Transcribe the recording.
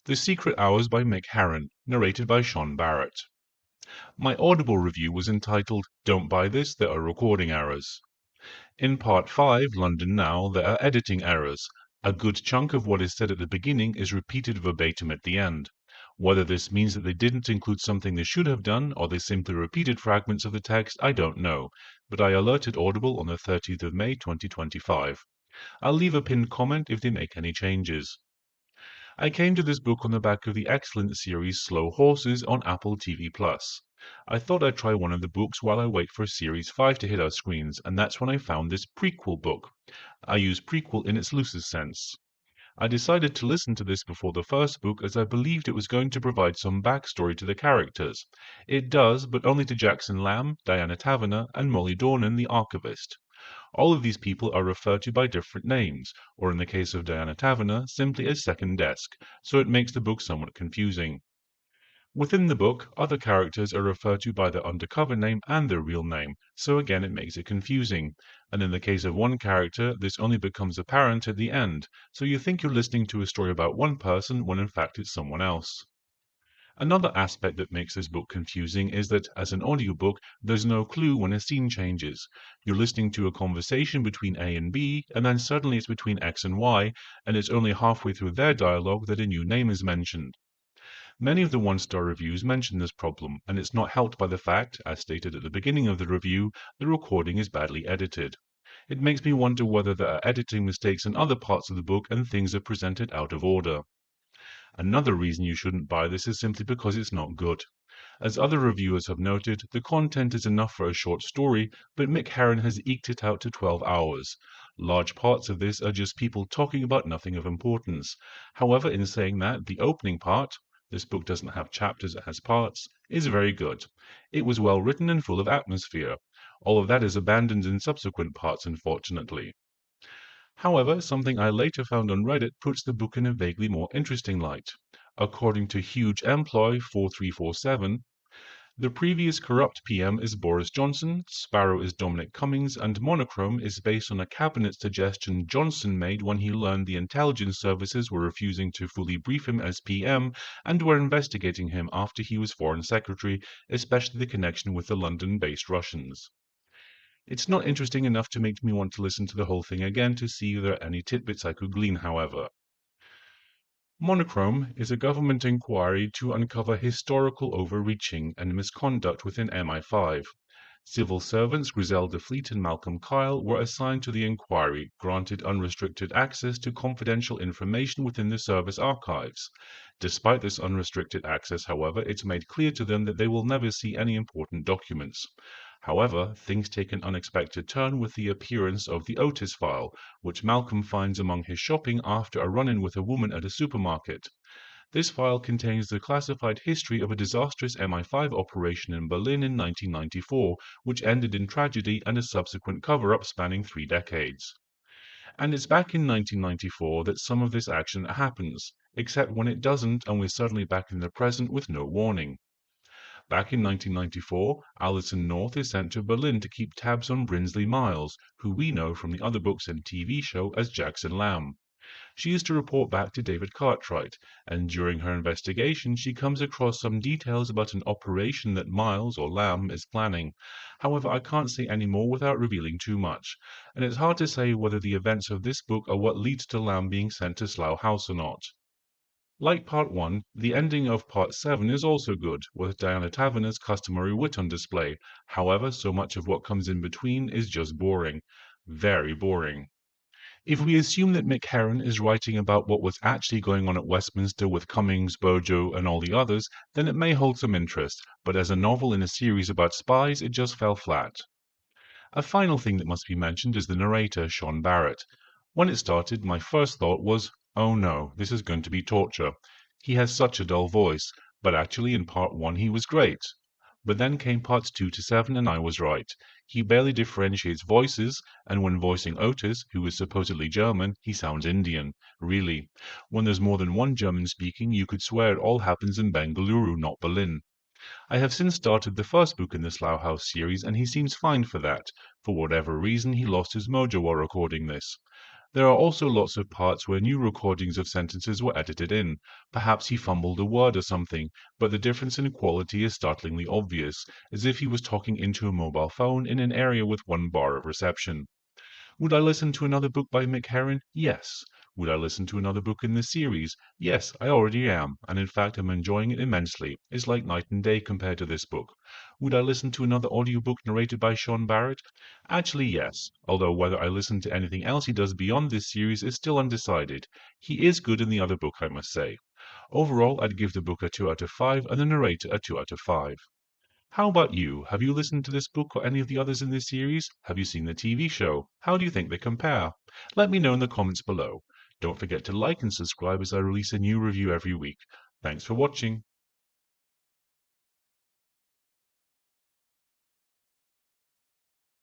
The Secret Hours by Mick Herron, narrated by Sean Barrett. My Audible review was entitled Don't Buy This, There Are Recording Errors. In Part 5, London Now, there are editing errors. A good chunk of what is said at the beginning is repeated verbatim at the end. Whether this means that they didn't include something they should have done, or they simply repeated fragments of the text, I don't know, but I alerted Audible on the 30th of May 2025. I'll leave a pinned comment if they make any changes. I came to this book on the back of the excellent series Slough House on AppleTV+. I thought I'd try one of the books while I wait for Series 5 to hit our screens, and that's when I found this prequel book. I use prequel in its loosest sense. I decided to listen to this before the first book as I believed it was going to provide some backstory to the characters. It does, but only to Jackson Lamb, Diana Taverner, and Molly Dornan, the archivist. All of these people are referred to by different names, or in the case of Diana Taverner, simply as second desk, so it makes the book somewhat confusing. Within the book, other characters are referred to by their undercover name and their real name, so again it makes it confusing, and in the case of one character, this only becomes apparent at the end, so you think you're listening to a story about one person when in fact it's someone else. Another aspect that makes this book confusing is that, as an audiobook, there's no clue when a scene changes. You're listening to a conversation between A and B, and then suddenly it's between X and Y, and it's only halfway through their dialogue that a new name is mentioned. Many of the one-star reviews mention this problem, and it's not helped by the fact, as stated at the beginning of the review, the recording is badly edited. It makes me wonder whether there are editing mistakes in other parts of the book and things are presented out of order. Another reason you shouldn't buy this is simply because it's not good. As other reviewers have noted, the content is enough for a short story, but Mick Herron has eked it out to 12 hours. Large parts of this are just people talking about nothing of importance. However, in saying that, the opening part, this book doesn't have chapters, it has parts, is very good. It was well written and full of atmosphere. All of that is abandoned in subsequent parts, unfortunately. However, something I later found on Reddit puts the book in a vaguely more interesting light. According to Huge Employ 4347, the previous corrupt PM is Boris Johnson, Sparrow is Dominic Cummings, and Monochrome is based on a cabinet suggestion Johnson made when he learned the intelligence services were refusing to fully brief him as PM and were investigating him after he was Foreign Secretary, especially the connection with the London-based Russians. It's not interesting enough to make me want to listen to the whole thing again to see if there are any tidbits I could glean, however. Monochrome is a government inquiry to uncover historical overreaching and misconduct within MI5. Civil servants Griselda Fleet and Malcolm Kyle were assigned to the inquiry, granted unrestricted access to confidential information within the service archives. Despite this unrestricted access, however, it's made clear to them that they will never see any important documents. However, things take an unexpected turn with the appearance of the Otis file, which Malcolm finds among his shopping after a run-in with a woman at a supermarket. This file contains the classified history of a disastrous MI5 operation in Berlin in 1994, which ended in tragedy and a subsequent cover-up spanning 3 decades. And it's back in 1994 that some of this action happens, except when it doesn't and we're suddenly back in the present with no warning. Back in 1994, Alison North is sent to Berlin to keep tabs on Brinsley Miles, who we know from the other books and TV show as Jackson Lamb. She is to report back to David Cartwright, and during her investigation she comes across some details about an operation that Miles, or Lamb, is planning. However, I can't say any more without revealing too much, and it's hard to say whether the events of this book are what leads to Lamb being sent to Slough House or not. Like Part 1, the ending of Part 7 is also good, with Diana Taverner's customary wit on display. However, so much of what comes in between is just boring. Very boring. If we assume that Mick Herron is writing about what was actually going on at Westminster with Cummings, Bojo, and all the others, then it may hold some interest, but as a novel in a series about spies, it just fell flat. A final thing that must be mentioned is the narrator, Sean Barrett. When it started, my first thought was, oh no, this is going to be torture. He has such a dull voice, but actually in Part 1 he was great. But then came Parts 2 to 7 and I was right. He barely differentiates voices, and when voicing Otis, who is supposedly German, he sounds Indian. Really. When there's more than one German speaking, you could swear it all happens in Bengaluru, not Berlin. I have since started the first book in the Slough House series, and he seems fine for that. For whatever reason, he lost his mojo while recording this. There are also lots of parts where new recordings of sentences were edited in. Perhaps he fumbled a word or something, but the difference in quality is startlingly obvious, as if he was talking into a mobile phone in an area with 1 bar of reception. Would I listen to another book by Mick Herron? Yes. Would I listen to another book in this series? Yes, I already am, and in fact I'm enjoying it immensely. It's like night and day compared to this book. Would I listen to another audiobook narrated by Sean Barrett? Actually, yes, although whether I listen to anything else he does beyond this series is still undecided. He is good in the other book, I must say. Overall, I'd give the book a 2 out of 5 and the narrator a 2 out of 5. How about you? Have you listened to this book or any of the others in this series? Have you seen the TV show? How do you think they compare? Let me know in the comments below. Don't forget to like and subscribe as I release a new review every week. Thanks for watching.